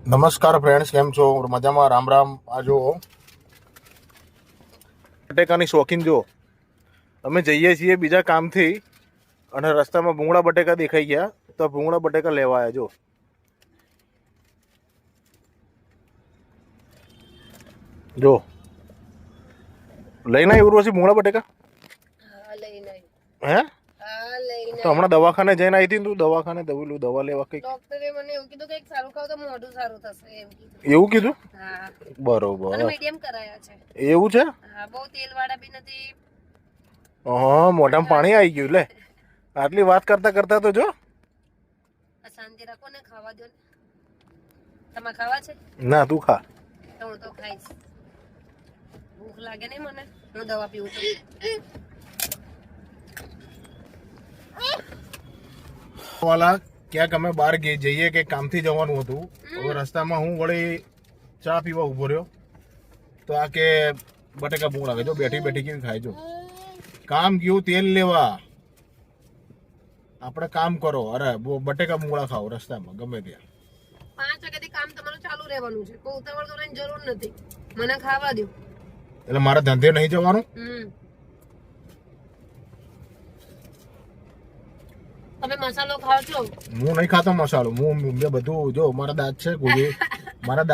નમસ્કાર ફ્રેન્ડ્સ, કેમ છો? મજામાં? રામ રામ. આ જો બટેકાની શોખીન જો અમે જઈએ છીએ બીજા કામથી અને રસ્તામાં ભૂંગળા બટેકા દેખાઈ ગયા તો ભૂંગળા બટેકા લેવા આવ્યા. જો લઈને આવ્યું પછી ભૂંગળા બટેકા. હે તો હમણાં દવાખાને જઈને આવી હતી તું? દવાખાને દવા લેવા કઈ ડોક્ટરે મને એવું કીધું કે સારું ખાવ તો મોઢું સારું થશે એમ કીધું. એવું કીધું? હા, બરોબર. અને મીડિયમ કરાયા છે. એવું છે? હા, બહુ તેલ વાળા બી નથી. હા, મોઢામાં પાણી આવી ગયું. લે, આટલી વાત કરતા કરતા તો જો શાંતિ રાખો ને, ખાવા દો ને. તમારે ખાવા છે? ના, તું ખા. તો હું તો ખાઈશ. ભૂખ લાગે નહીં મને, હું દવા પીવું છું. વાલા ક્યાંક અમે બહાર જઈએ કે કામથી જવાનું હતું. હવે રસ્તામાં હું વળી ચા પીવા ઉભો રહ્યો તો આ કે બટેકા ભૂંગળા ખાય. જો બેઠી બેઠી કેવી ખાય. જો કામ ગયું તેલ લેવા, આપણે કામ કરો. અરે બટેકા ભૂંગળા ખાઓ રસ્તામાં ગમે ત્યાં. 5 વાગ્યાથી કામ તમારું ચાલુ રહેવાનું છે. કોઈ ઉતાવળ કરવાની જરૂર નથી. મને ખાવા દો. એટલે મારા ધંધે નહીં જવાનું? તમે મસાલો ખાવ છો? હું નહીં ખાતો મસાલો. હું બધું જો મારા દાંત છે મારા દાંત